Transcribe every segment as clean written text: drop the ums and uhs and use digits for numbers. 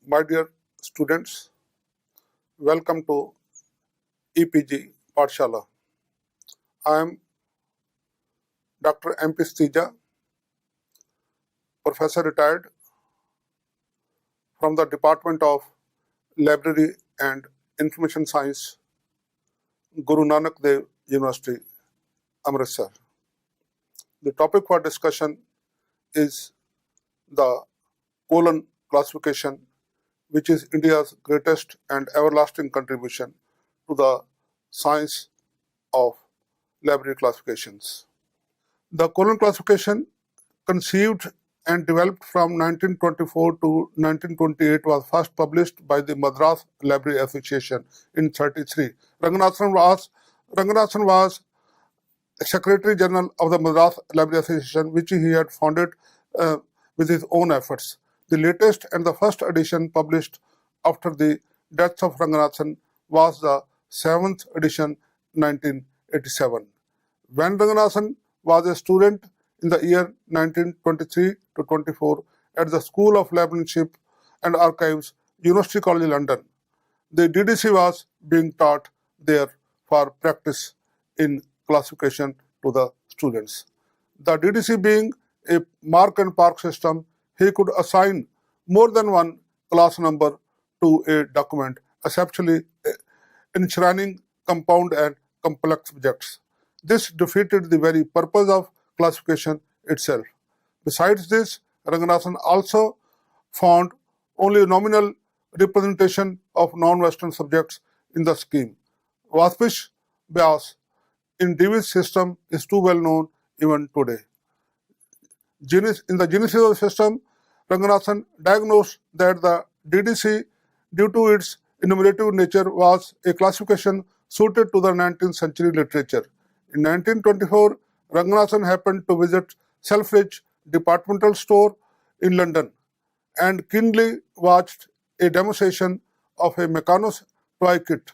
My dear students, welcome to EPG Pathshala. I am Dr. M.P. Stija, Professor retired from the Department of Library and Information Science, Guru Nanak Dev University, Amritsar. The topic for discussion is the colon classification, which is India's greatest and everlasting contribution to the science of library classifications. The colon classification, conceived and developed from 1924 to 1928, was first published by the Madras Library Association in 1933. Ranganathan was Secretary General of the Madras Library Association, which he had founded with his own efforts. The latest and the first edition published after the death of Ranganathan was the 7th edition, 1987. When Ranganathan was a student in the year 1923 to 24 at the School of Librarianship and Archives, University College London, the DDC was being taught there for practice in classification to the students. The DDC being a mark and park system, he could assign more than one class number to a document, essentially enshrining compound and complex objects. This defeated the very purpose of classification itself. Besides this, Ranganathan also found only nominal representation of non-Western subjects in the scheme. Waspish bias in Dewey's system is too well known even today. In the genesis of the system, Ranganathan diagnosed that the DDC, due to its enumerative nature, was a classification suited to the 19th century literature. In 1924, Ranganathan happened to visit Selfridge departmental store in London and keenly watched a demonstration of a Mechanos toy kit.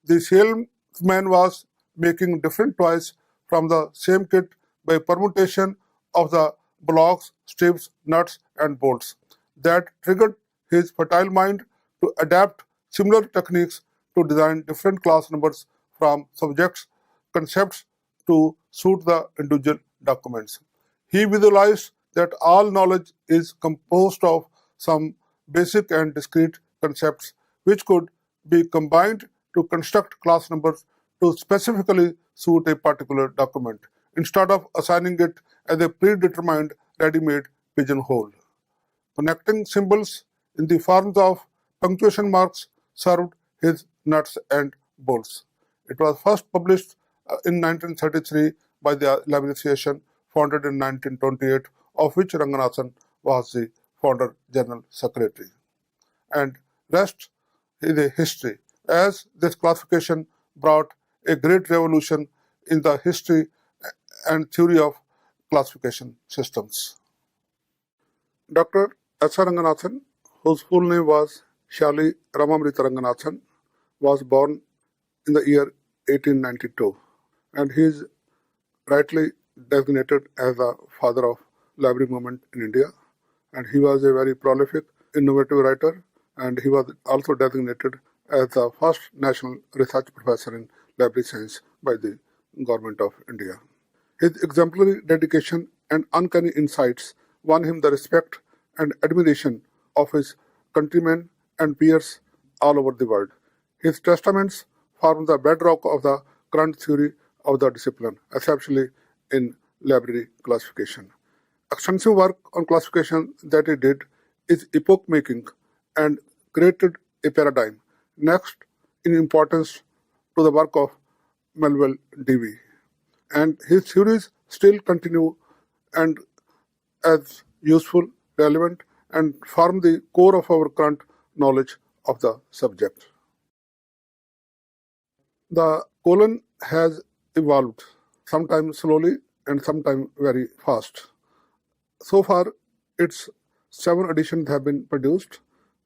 The salesman was making different toys from the same kit by permutation of the blocks, strips, nuts, and bolts. That triggered his fertile mind to adapt similar techniques to design different class numbers from subjects' concepts to suit the individual documents. He visualized that all knowledge is composed of some basic and discrete concepts which could be combined to construct class numbers to specifically suit a particular document, instead of assigning it as a predetermined ready-made pigeonhole. Connecting symbols in the forms of punctuation marks served his nuts and bolts. It was first published in 1933 by the Library Association, founded in 1928, of which Ranganathan was the founder general secretary. And rest is a history, as this classification brought a great revolution in the history and theory of classification systems. Dr. S. R. Ranganathan, whose full name was Shali Ramamrita Ranganathan, was born in the year 1892, and he is rightly designated as the father of library movement in India, and he was a very prolific, innovative writer, and he was also designated as the first national research professor in library science by the Government of India. His exemplary dedication and uncanny insights won him the respect and admiration of his countrymen and peers all over the world. His testaments form the bedrock of the current theory of the discipline, especially in library classification. Extensive work on classification that he did is epoch-making and created a paradigm next in importance to the work of Melville Dewey. And his theories still continue and as useful, relevant, and form the core of our current knowledge of the subject. The colon has evolved, sometimes slowly and sometimes very fast. So far, its 7 editions have been produced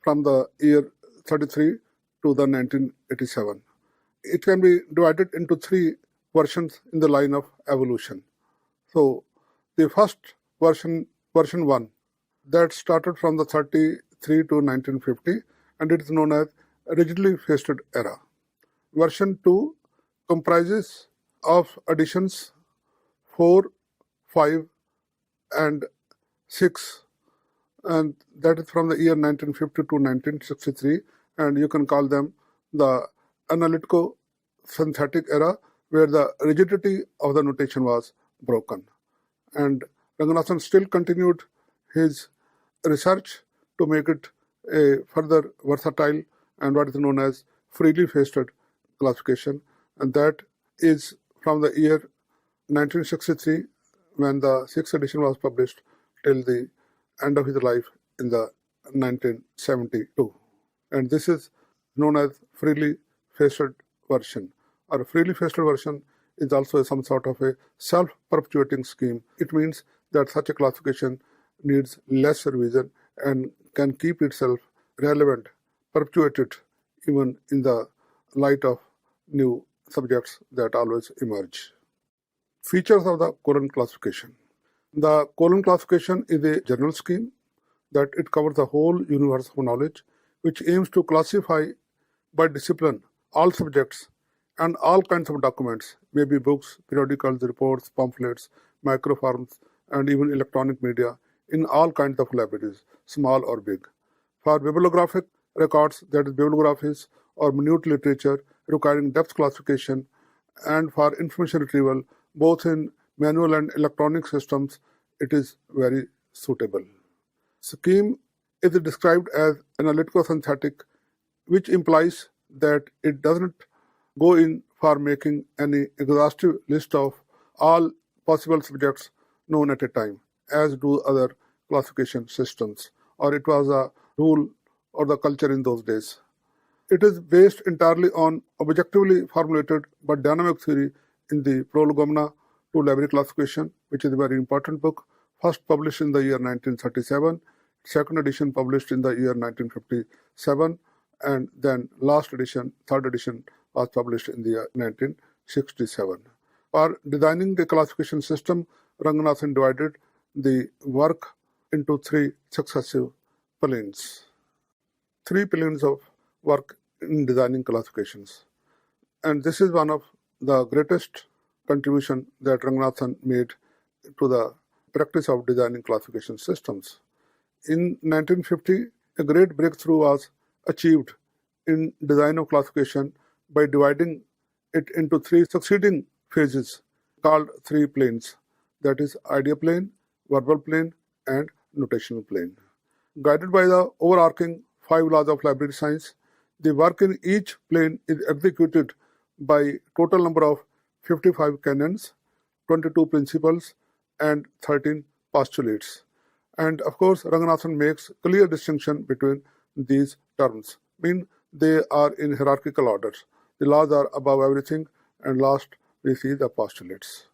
from the year 33 to the 1987. It can be divided into 3 versions in the line of evolution. So, the first version 1, that started from the 1903 to 1950, and it is known as rigidly faced era. Version 2 comprises of additions 4, 5, and 6, and that is from the year 1950 to 1963, and you can call them the analytico-synthetic era, where the rigidity of the notation was broken. And Ranganathan still continued his research to make it a further versatile and what is known as freely faced classification, and that is from the year 1963, when the 6th edition was published, till the end of his life in the 1972. And this is known as freely faced version. Or freely faced version is also some sort of a self-perpetuating scheme. It means that such a classification needs less revision and can keep itself relevant, perpetuated, even in the light of new subjects that always emerge. Features of the colon classification. The colon classification is a general scheme that it covers the whole universe of knowledge, which aims to classify by discipline all subjects and all kinds of documents, maybe books, periodicals, reports, pamphlets, microforms, and even electronic media, in all kinds of libraries, small or big. For bibliographic records, that is bibliographies or minute literature requiring depth classification, and for information retrieval, both in manual and electronic systems, it is very suitable. Scheme is described as analytico-synthetic, which implies that it doesn't go in for making any exhaustive list of all possible subjects known at a time, as do other classification systems, or it was a rule or the culture in those days. It is based entirely on objectively formulated but dynamic theory in the Prologue to Library Classification, which is a very important book, first published in the year 1937, second edition published in the year 1957, and then last edition, third edition, was published in the year 1967. For designing the classification system, Ranganathan divided the work into 3 successive planes. 3 planes of work in designing classifications. And this is one of the greatest contribution that Ranganathan made to the practice of designing classification systems. In 1950, a great breakthrough was achieved in design of classification by dividing it into 3 succeeding phases called 3 planes, that is idea plane, verbal plane, and notational plane. Guided by the overarching 5 laws of library science, the work in each plane is executed by total number of 55 canons, 22 principles, and 13 postulates. And of course, Ranganathan makes clear distinction between these terms, mean they are in hierarchical order. The laws are above everything, and last we see the postulates.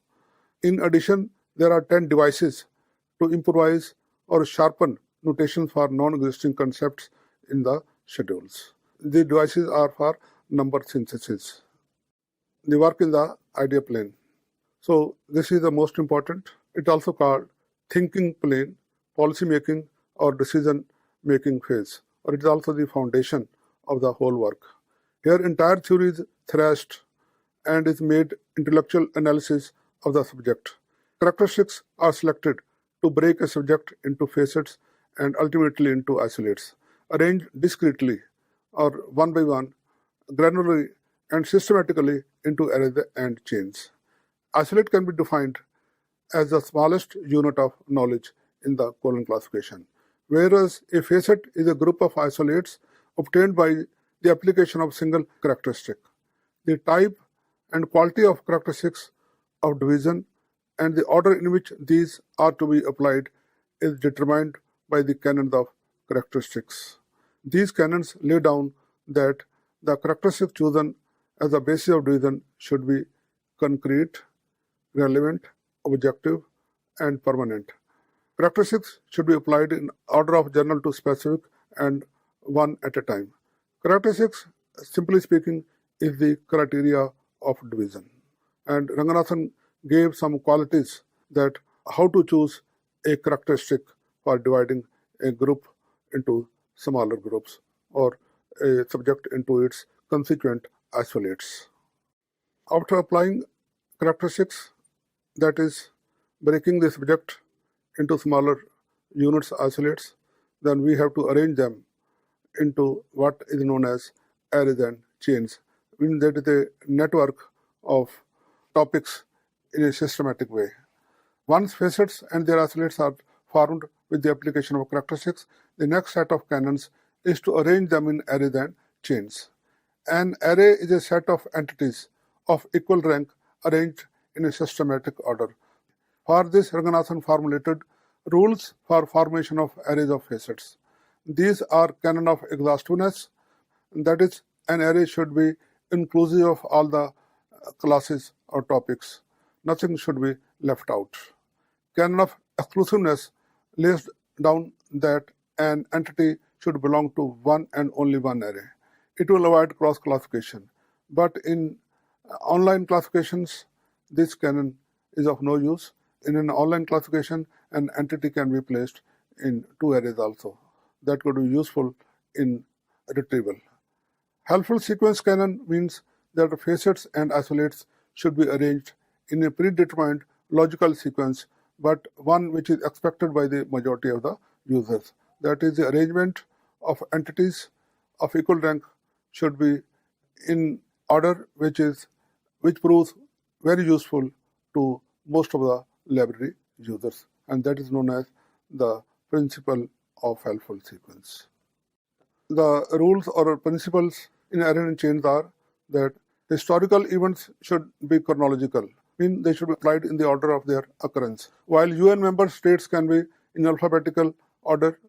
In addition, there are 10 devices to improvise or sharpen notations for non-existing concepts in the schedules. The devices are for number synthesis. The work in the idea plane. So this is the most important. It also called thinking plane, policy making or decision making phase, or it is also the foundation of the whole work. Here entire theory is thrashed and is made intellectual analysis of the subject. Characteristics are selected to break a subject into facets and ultimately into isolates, arranged discretely or one by one, granularly and systematically into arrays and chains. Isolate can be defined as the smallest unit of knowledge in the colon classification, whereas a facet is a group of isolates obtained by the application of single characteristic. The type and quality of characteristics of division and the order in which these are to be applied is determined by the canons of characteristics. These canons lay down that the characteristics chosen as the basis of division should be concrete, relevant, objective, and permanent. Characteristics should be applied in order of general to specific and one at a time. Characteristics, simply speaking, is the criteria of division. And Ranganathan gave some qualities that how to choose a characteristic for dividing a group into smaller groups or a subject into its constituent isolates. After applying characteristics, that is, breaking the subject into smaller units isolates, then we have to arrange them into what is known as arrays and chains, meaning that is a network of topics in a systematic way. Once facets and their isolates are formed with the application of characteristics, the next set of canons is to arrange them in arrays and chains. An array is a set of entities of equal rank arranged in a systematic order. For this, Ranganathan formulated rules for formation of arrays of facets. These are canon of exhaustiveness, that is, an array should be inclusive of all the classes or topics. Nothing should be left out. Canon of exclusiveness lays down that an entity should belong to one and only one array. It will avoid cross-classification. But in online classifications, this canon is of no use. In an online classification, an entity can be placed in two arrays also. That could be useful in retrieval. Helpful sequence canon means that facets and isolates should be arranged in a predetermined logical sequence, but one which is expected by the majority of the users. That is, the arrangement of entities of equal rank should be in order which proves very useful to most of the library users, and that is known as the principle of helpful sequence. The rules or principles in array and chains are that historical events should be chronological, mean they should be applied in the order of their occurrence. While UN member states can be in alphabetical order,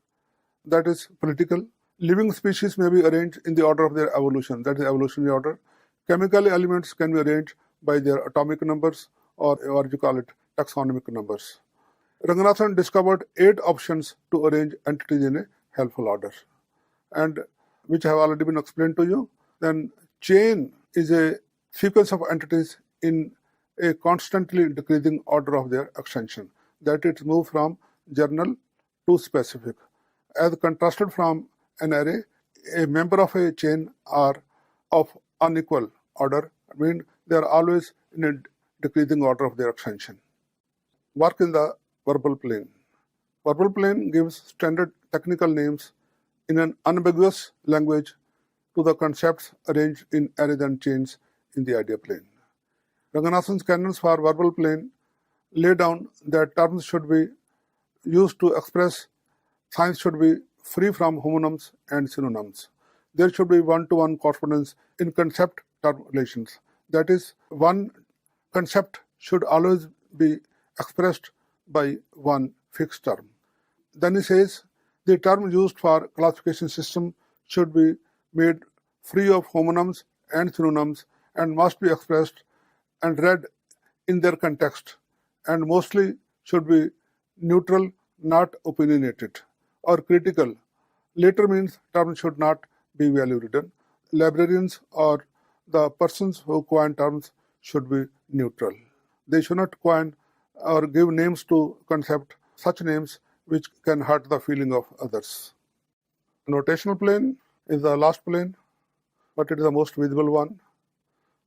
that is political. Living species may be arranged in the order of their evolution, that is evolutionary order. Chemical elements can be arranged by their atomic numbers or you call it taxonomic numbers. Ranganathan discovered 8 options to arrange entities in a helpful order, and which have already been explained to you. Then chain is a sequence of entities in a constantly decreasing order of their extension, that it moves from general to specific. As contrasted from an array, a member of a chain are of unequal order, I mean they are always in a decreasing order of their extension. Work in the verbal plane. Verbal plane gives standard technical names in an unambiguous language to the concepts arranged in arrays and chains in the idea plane. Ranganathan's canons for verbal plane lay down that terms should be used to express science should be free from homonyms and synonyms. There should be one-to-one correspondence in concept-term relations. That is, one concept should always be expressed by one fixed term. Then he says, the term used for classification system should be made free of homonyms and synonyms and must be expressed and read in their context, and mostly should be neutral, not opinionated or critical. Later means terms should not be value ridden. Librarians or the persons who coin terms should be neutral. They should not coin or give names to concept, such names which can hurt the feeling of others. Notational plane is the last plane, but it is the most visible one.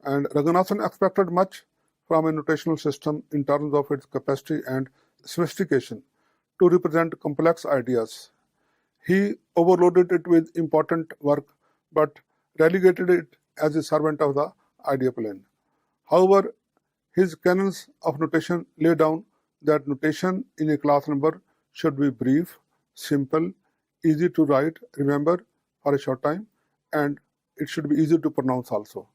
And Ranganathan expected much from a notational system in terms of its capacity and sophistication to represent complex ideas. He overloaded it with important work, but relegated it as a servant of the idea plane. However, his canons of notation lay down that notation in a class number should be brief, simple, easy to write, remember for a short time, and it should be easy to pronounce also.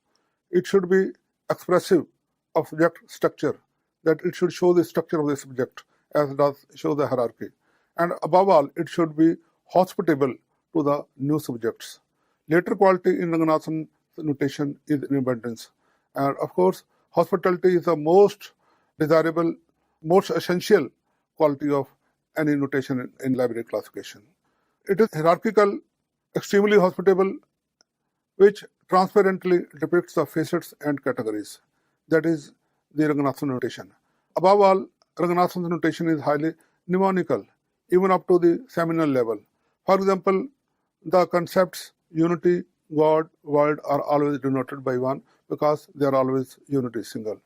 It should be expressive of subject structure, that it should show the structure of the subject as does show the hierarchy. And above all, it should be hospitable to the new subjects. Later quality in Ranganathan notation is in abundance. And of course, hospitality is the most desirable, most essential quality of any notation in library classification. It is hierarchical, extremely hospitable, which transparently depicts the facets and categories. That is the Ranganathan notation. Above all, Ranganathan's notation is highly mnemonical, even up to the seminal level. For example, The concepts unity, God, world are always denoted by 1 because they are always unity single.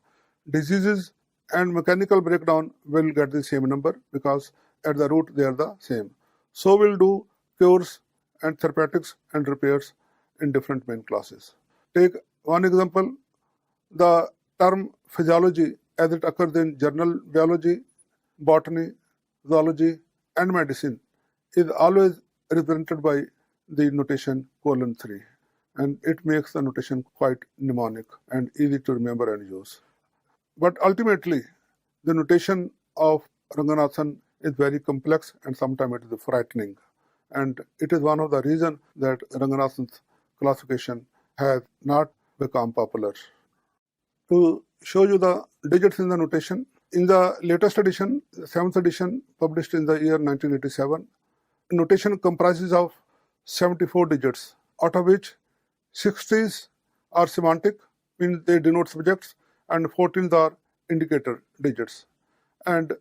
Diseases and mechanical breakdown will get the same number because at the root they are the same. So will do cures and therapeutics and repairs in different main classes. Take one example, the term physiology as it occurs in general biology, botany, zoology, and medicine is always represented by the notation :3, and it makes the notation quite mnemonic and easy to remember and use. But ultimately, the notation of Ranganathan is very complex and sometimes it is frightening. And it is one of the reasons that Ranganathan's classification has not become popular. To show you the digits in the notation, in the latest edition, the 7th edition, published in the year 1987, notation comprises of 74 digits, out of which 60s are semantic, means they denote subjects, and 14s are indicator digits. And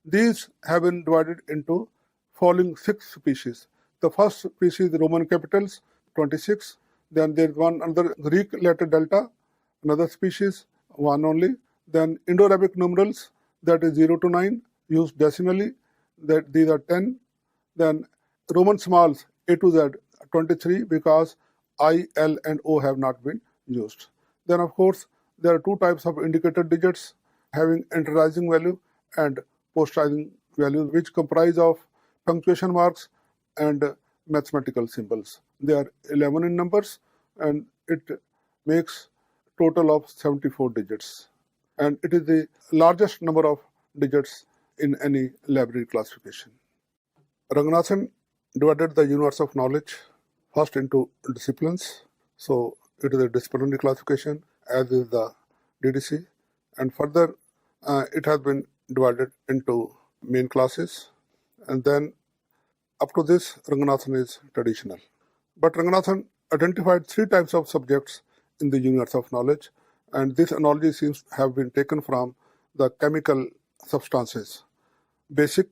these have been divided into following 6 species. The first species, Roman capitals, 26. Then there is one another Greek letter delta, another species, 1 only. Then Indo-Arabic numerals, that is 0 to 9, used decimally, that these are 10. Then Roman smalls, A to Z, 23, because I, L, and O have not been used. Then, of course, there are 2 types of indicator digits having interizing value and posterizing value, which comprise of punctuation marks and mathematical symbols. They are 11 in numbers, and it makes total of 74 digits. And it is the largest number of digits in any library classification. Ranganathan divided the universe of knowledge first into disciplines. So it is a disciplinary classification, as is the DDC. And further, it has been divided into main classes. And then up to this, Ranganathan is traditional. But Ranganathan identified 3 types of subjects in the universe of knowledge. And this analogy seems to have been taken from the chemical substances. Basic,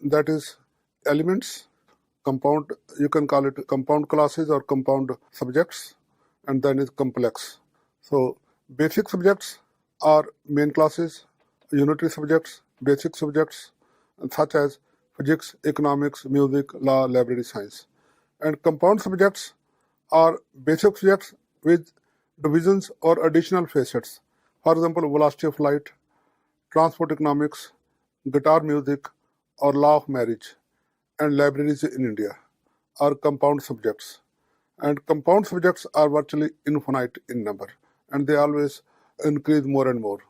that is elements. Compound, you can call it compound classes or compound subjects, and then is complex. So basic subjects are main classes, unitary subjects, basic subjects, such as physics, economics, music, law, library science. And compound subjects are basic subjects with divisions or additional facets. For example, velocity of light, transport economics, guitar music, or law of marriage, and libraries in India are compound subjects. And compound subjects are virtually infinite in number, and they always increase more and more.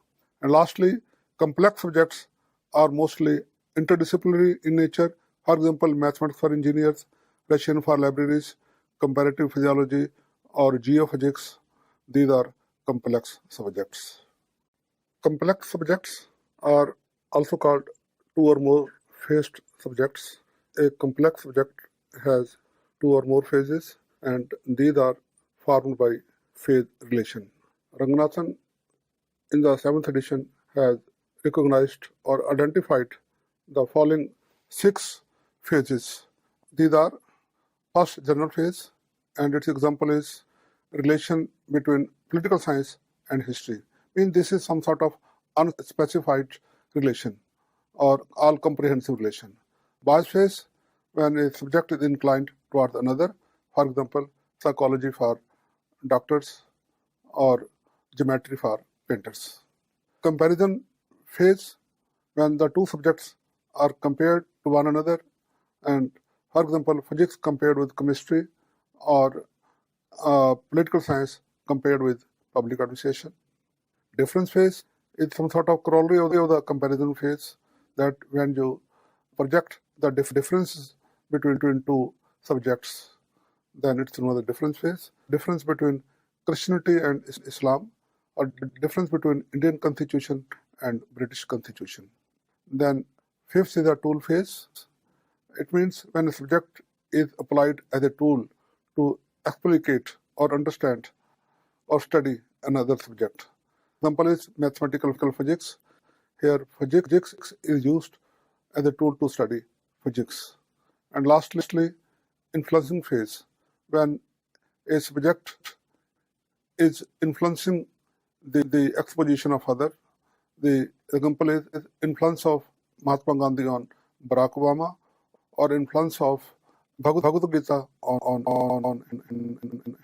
And lastly, complex subjects are mostly interdisciplinary in nature. For example, mathematics for engineers, Russian for libraries, comparative physiology, or geophysics. These are complex subjects. Complex subjects are also called 2 or more phased subjects. A complex subject has 2 or more phases, and these are formed by phase relation. Ranganathan in the 7th edition has recognized or identified the following 6 phases. These are first, general phase, and its example is relation between political science and history. Means this is some sort of unspecified relation or all-comprehensive relation. Bias phase, when a subject is inclined towards another, for example, psychology for doctors or geometry for painters. Comparison phase, when the 2 subjects are compared to one another, and for example, physics compared with chemistry, or political science compared with public administration. Difference phase is some sort of corollary of the comparison phase, that when you project the differences between 2 subjects, then it's another difference phase. Difference between Christianity and Islam, or difference between Indian Constitution and British Constitution. Then 5th is a tool phase. It means when a subject is applied as a tool to explicate or understand or study another subject. Example is mathematical physics. Here, physics is used as a tool to study physics. And lastly, influencing phase, when a subject is influencing the exposition of other. The example is influence of Mahatma Gandhi on Barack Obama, or influence of Bhagavad Gita on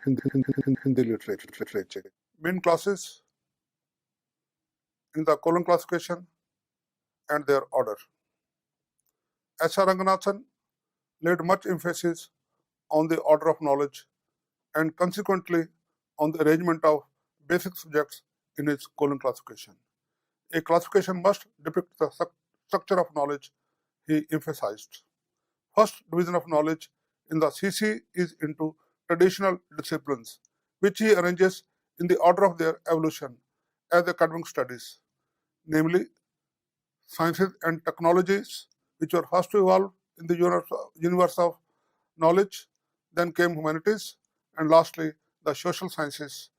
Hindi literature. Main classes in the colon classification and their order. S.R. Ranganathan laid much emphasis on the order of knowledge and consequently on the arrangement of basic subjects in his colon classification. A classification must depict the structure of knowledge, he emphasized. First division of knowledge in the CC is into traditional disciplines, which he arranges in the order of their evolution as academic studies, namely sciences and technologies, which were first to evolve in the universe of knowledge, then came humanities, and lastly the social sciences.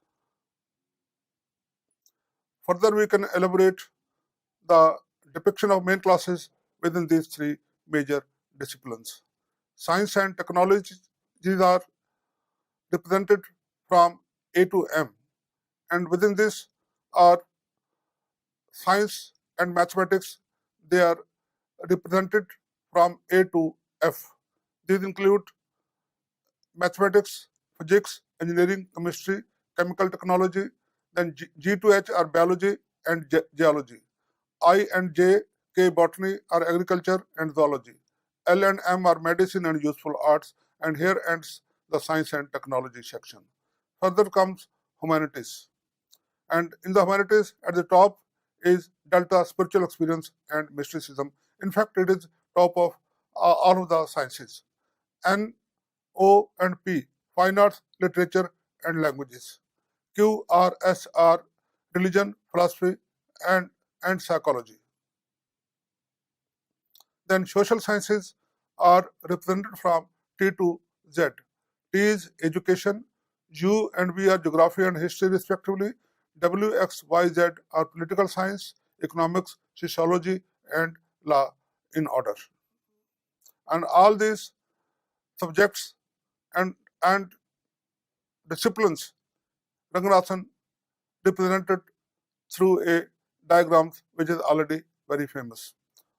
Further, we can elaborate the depiction of main classes within these three major disciplines. Science and technology, these are represented from A to M, and within this are science and mathematics, they are represented from A to F. These include mathematics, physics, engineering, chemistry, chemical technology. Then G to H are biology and geology. I and J, K, botany are agriculture and zoology. L and M are medicine and useful arts, and here ends the science and technology section. Further comes humanities. And in the humanities, at the top is delta, spiritual experience and mysticism. In fact, it is top of all of the sciences. N, O and P, fine arts, literature and languages. Q, R, S are religion, philosophy and psychology. Then social sciences are represented from T to Z. T is education, U and V are geography and history respectively, W, X, Y, Z are political science, economics, sociology and law in order. And all these subjects and disciplines Ranganathan represented through a diagram which is already very famous.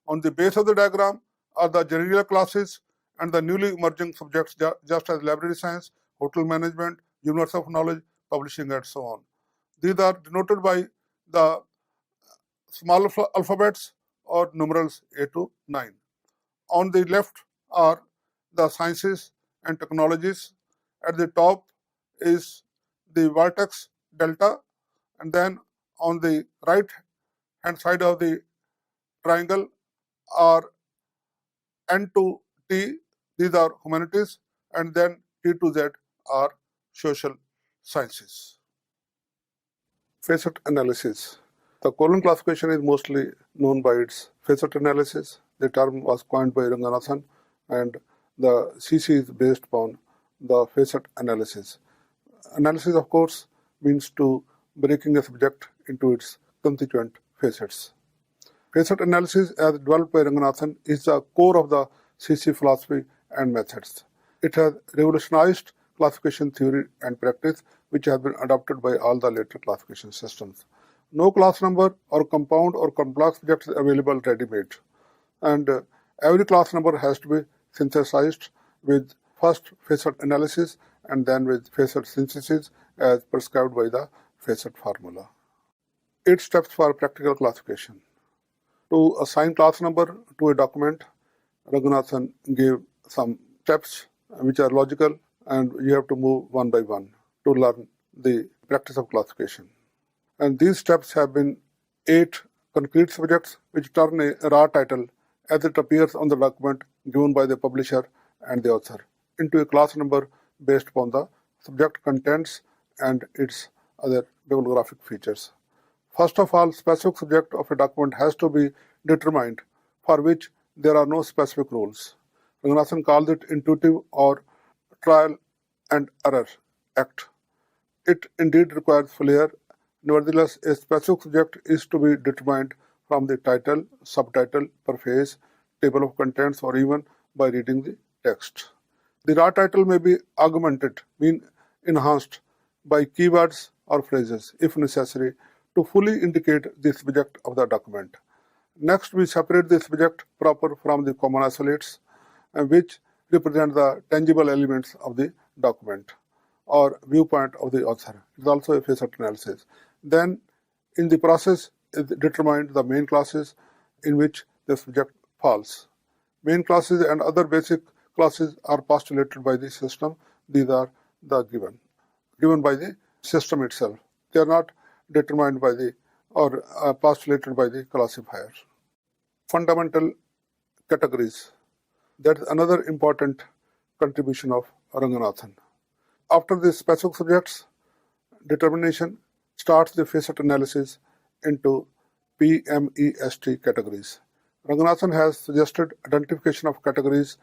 On the base of the diagram are the general classes and the newly emerging subjects just as library science, hotel management, universe of knowledge, publishing and so on. These are denoted by the small alphabets or numerals A to 9. On the left are the sciences and technologies. At the top is the vertex delta, and then on the right hand side of the triangle are N to T, these are humanities, and then T to Z are social sciences. Facet analysis. The colon classification is mostly known by its facet analysis. The term was coined by Ranganathan, and the CC is based upon the facet analysis. Analysis, of course, means to breaking a subject into its constituent facets. Facet analysis, as developed by Ranganathan, is the core of the CC philosophy and methods. It has revolutionized classification theory and practice, which has been adopted by all the later classification systems. No class number or compound or complex subject is available ready-made, and every class number has to be synthesized with first facet analysis and then with facet synthesis as prescribed by the facet formula. 8 steps for practical classification. To assign class number to a document, Ranganathan gave some steps which are logical, and you have to move one by one to learn the practice of classification. And these steps have been 8 concrete subjects which turn a raw title as it appears on the document given by the publisher and the author into a class number based upon the subject contents and its other bibliographic features. First of all, specific subject of a document has to be determined, for which there are no specific rules. Ranganathan called it intuitive or trial and error act. It indeed requires flair. Nevertheless, a specific subject is to be determined from the title, subtitle, preface, table of contents, or even by reading the text. The raw title may be augmented, mean enhanced by keywords or phrases, if necessary, to fully indicate the subject of the document. Next, we separate the subject proper from the common isolates, which represent the tangible elements of the document or viewpoint of the author. It is also a facet analysis. Then, in the process, it determined the main classes in which the subject falls. Main classes and other basic classes are postulated by the system. These are the given by the system itself. They are not determined by the or postulated by the classifier. Fundamental categories. That is another important contribution of Ranganathan. After the specific subjects determination starts the facet analysis into PMEST categories. Ranganathan has suggested identification of categories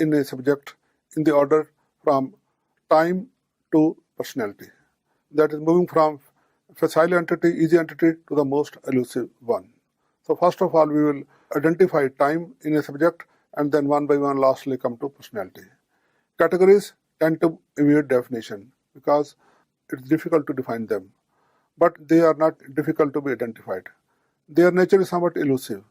in a subject in the order from time to personality. That is moving from facile entity, easy entity to the most elusive one. So first of all, we will identify time in a subject and then one by one lastly come to personality. Categories tend to evade definition because it's difficult to define them, but they are not difficult to be identified. Their nature is somewhat elusive.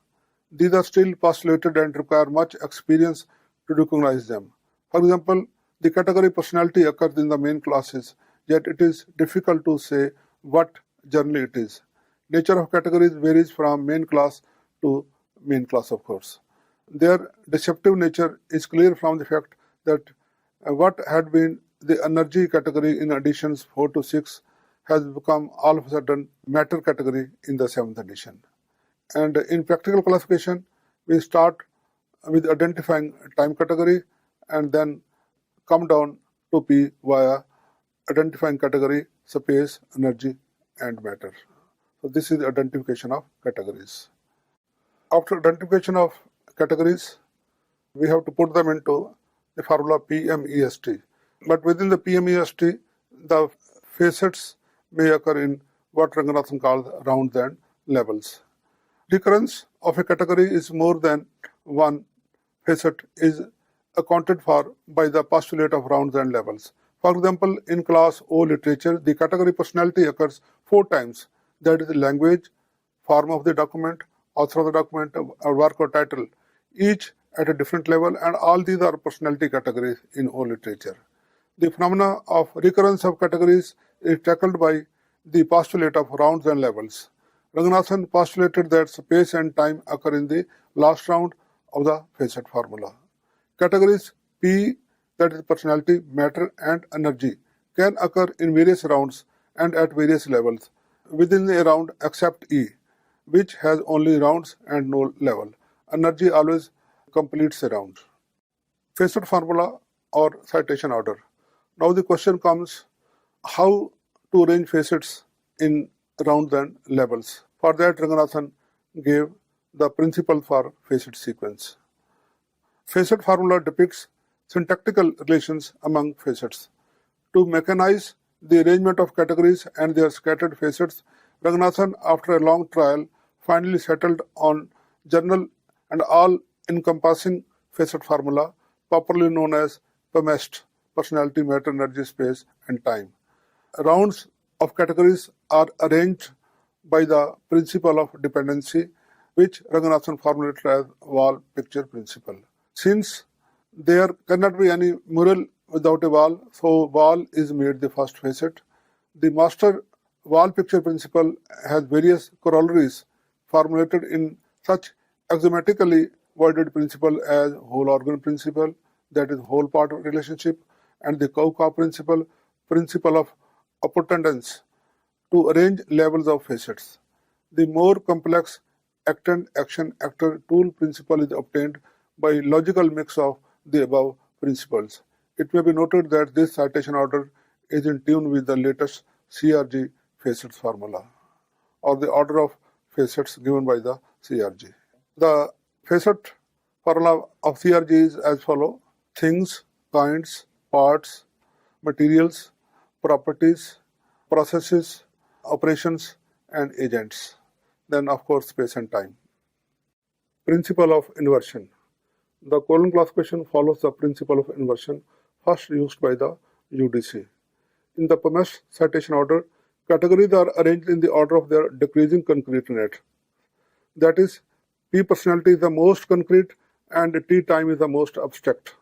These are still postulated and require much experience to recognize them. For example, the category personality occurs in the main classes, yet it is difficult to say what generally it is. Nature of categories varies from main class to main class, of course. Their deceptive nature is clear from the fact that what had been the energy category in editions 4 to 6 has become all of a sudden matter category in the 7th edition. And in practical classification, we start with identifying time category and then come down to P via identifying category, space, energy, and matter. So this is the identification of categories. After identification of categories, we have to put them into the formula PMEST. But within the PMEST, the facets may occur in what Ranganathan calls rounds and levels. Recurrence of a category is more than one facet is accounted for by the postulate of rounds and levels. For example, in class O literature, the category personality occurs 4 times. That is language, form of the document, author of the document, or work or title, each at a different level, and all these are personality categories in O literature. The phenomena of recurrence of categories is tackled by the postulate of rounds and levels. Ranganathan postulated that space and time occur in the last round of the facet formula. Categories P, that is personality, matter, and energy, can occur in various rounds and at various levels within a round except E, which has only rounds and no level. Energy always completes a round. Facet formula or citation order. Now the question comes, how to arrange facets in rounds and levels. For that, Ranganathan gave the principle for facet sequence. Facet formula depicts syntactical relations among facets. To mechanize the arrangement of categories and their scattered facets, Ranganathan, after a long trial, finally settled on general and all-encompassing facet formula, popularly known as PMEST, personality, matter, energy, space, and time. Rounds of categories are arranged by the principle of dependency, which Ranganathan formulated as wall picture principle. Since there cannot be any mural without a wall, so wall is made the first facet. The master wall picture principle has various corollaries formulated in such axiomatically worded principle as whole organ principle, that is whole part relationship, and the cow principle, principle of appurtenance, to arrange levels of facets. The more complex actant action actor tool principle is obtained by logical mix of the above principles. It may be noted that this citation order is in tune with the latest CRG facets formula, or the order of facets given by the CRG. The facet formula of CRG is as follows: things, kinds, parts, materials, properties, processes, operations, and agents. Then, of course, space and time. Principle of inversion. The colon classification follows the principle of inversion first used by the UDC. In the PMS citation order, categories are arranged in the order of their decreasing concreteness. That is, P personality is the most concrete and T time is the most abstract.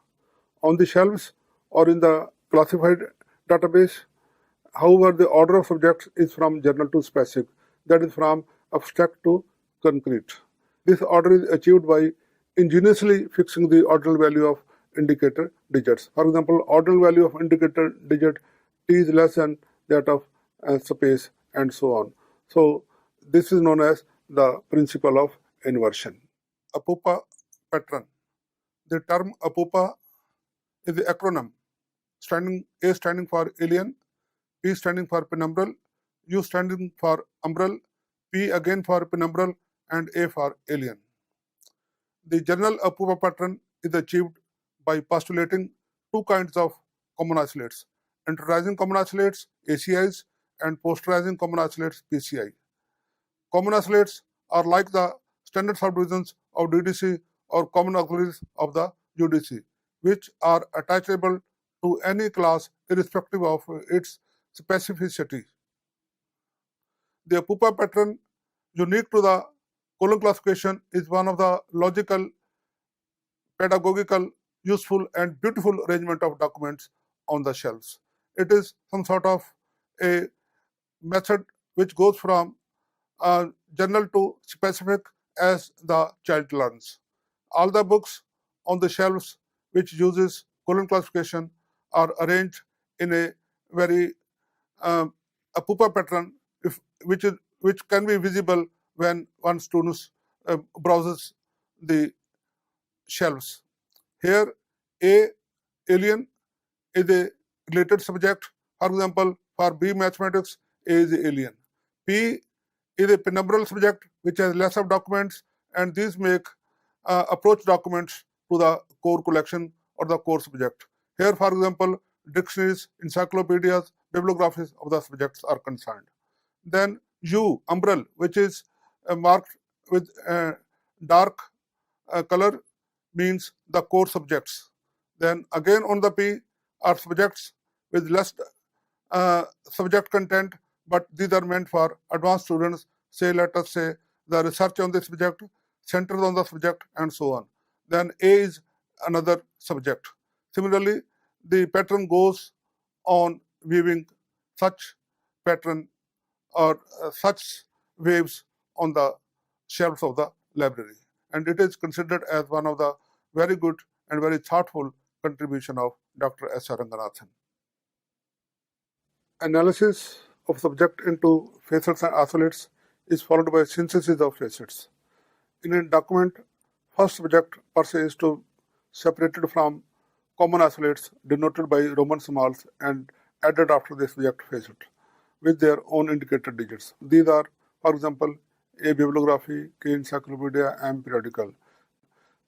On the shelves or in the classified database, however, the order of subjects is from general to specific, that is from abstract to concrete. This order is achieved by ingeniously fixing the ordinal value of indicator digits. For example, ordinal value of indicator digit T is less than that of space and so on. So this is known as the principle of inversion. APUPA pattern. The term APUPA is the acronym A standing for alien, P standing for penumbral, U standing for umbral, P again for penumbral, and A for alien. The general APUPA pattern is achieved by postulating two kinds of common isolates: interiorizing common isolates ACIs and posterizing common isolates PCI. Common isolates are like the standard subdivisions of DDC or common auxiliaries of the UDC, which are attachable to any class irrespective of its specificity. The APUPA pattern, unique to the column classification, is one of the logical, pedagogical, useful, and beautiful arrangement of documents on the shelves. It is some sort of a method which goes from general to specific as the child learns. All the books on the shelves which uses column classification are arranged in a very APUPA pattern, which can be visible when one student browses the shelves. Here, A, alien, is a related subject. For example, for B, mathematics, A is alien. P is a penumbral subject which has less of documents, and these make approach documents to the core collection or the core subject. Here, for example, dictionaries, encyclopedias, bibliographies of the subjects are concerned. Then U, umbral, which is marked with dark color, means the core subjects. Then again on the P are subjects with less subject content, but these are meant for advanced students. Say, let us say, the research on the subject, centers on the subject, and so on. Then A is another subject. Similarly, the pattern goes on weaving such pattern or such waves on the shelves of the library. And it is considered as one of the very good and very thoughtful contribution of Dr. S. R. Ranganathan. Analysis of subject into facets and isolates is followed by synthesis of facets. In a document, first subject per se is to separated from common isolates denoted by Roman smalls and added after the subject facet with their own indicator digits. These are, for example, A bibliography, K encyclopedia, M periodical.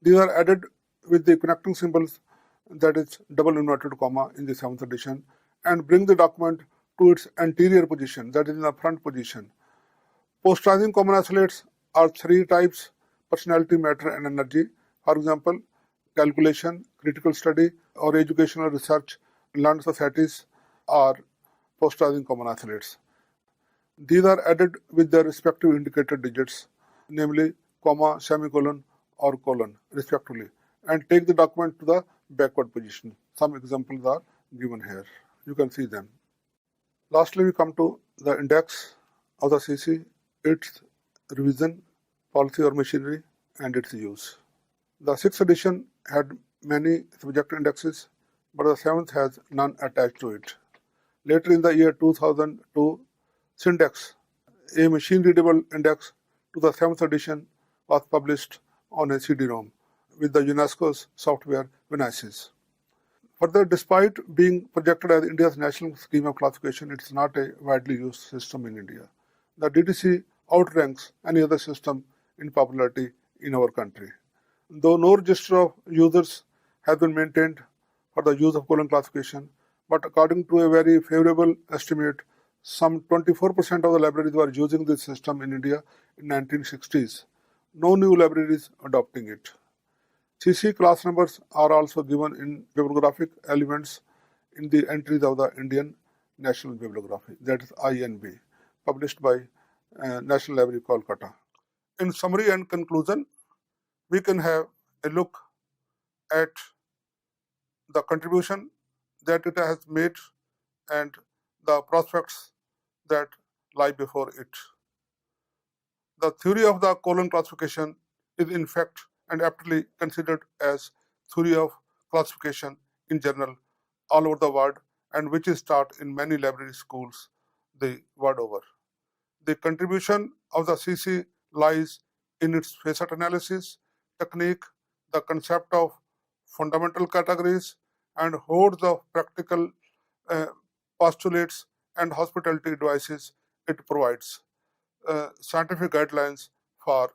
These are added with the connecting symbols, that is double inverted comma, in the 7th edition, and bring the document to its anterior position, that is in the front position. Posterizing common isolates are three types: personality, matter, and energy. For example, calculation, critical study, or educational research, learned societies are posterizing common isolates. These are added with their respective indicator digits, namely comma, semicolon, or colon, respectively, and take the document to the backward position. Some examples are given here. You can see them. Lastly, we come to the index of the CC, its revision, policy or machinery, and its use. The 6th edition had many subject indexes, but the 7th has none attached to it. Later in the year 2002, Syndex, a machine-readable index to the 7th edition, was published on a CD-ROM with the UNESCO's software Humanities. Further, despite being projected as India's national scheme of classification, it is not a widely used system in India. The DDC outranks any other system in popularity in our country. Though no register of users has been maintained for the use of colon classification, but according to a very favorable estimate, some 24% of the libraries were using this system in India in 1960s. No new libraries adopting it. CC class numbers are also given in bibliographic elements in the entries of the Indian National Bibliography, that is INB, published by National Library, Kolkata. In summary and conclusion, we can have a look at the contribution that it has made and the prospects that lie before it. The theory of the colon classification is in fact and aptly considered as theory of classification in general all over the world, and which is taught in many library schools the world over. The contribution of the CC lies in its facet analysis technique, the concept of fundamental categories, and hordes of practical uh, postulates and hospitality devices it provides. Scientific guidelines for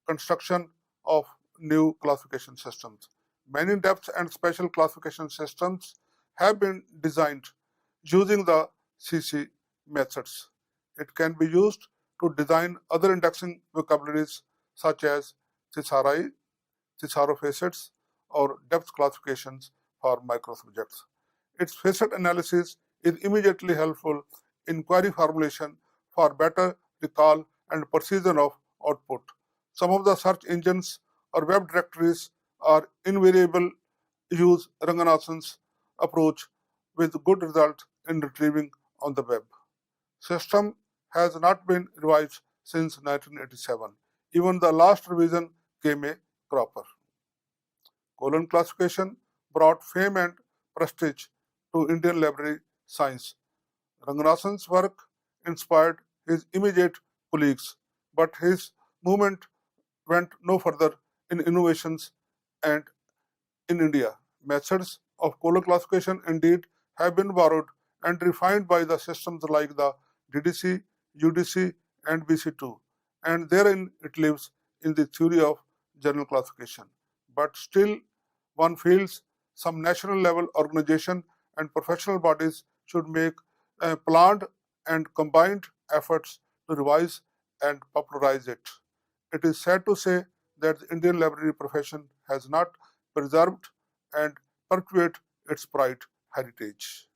construction of new classification systems. Many depth and special classification systems have been designed using the CC methods. It can be used to design other indexing vocabularies such as thesauri, thesaurofacets, or depth classifications for microsubjects. Its facet analysis is immediately helpful in query formulation for better recall and precision of output. Some of the search engines or web directories are invariable use Ranganathan's approach with good result in retrieving on the web. System has not been revised since 1987. Even the last revision came a cropper. Colon classification brought fame and prestige to Indian library science. Ranganathan's work inspired his immediate colleagues, but his movement went no further in innovations and in India. Methods of color classification indeed have been borrowed and refined by the systems like the DDC, UDC, and BC2, and therein it lives in the theory of general classification. But still, one feels some national level organization and professional bodies should make planned and combined efforts to revise and popularize it. It is sad to say that the Indian library profession has not preserved and perpetuate its pride heritage.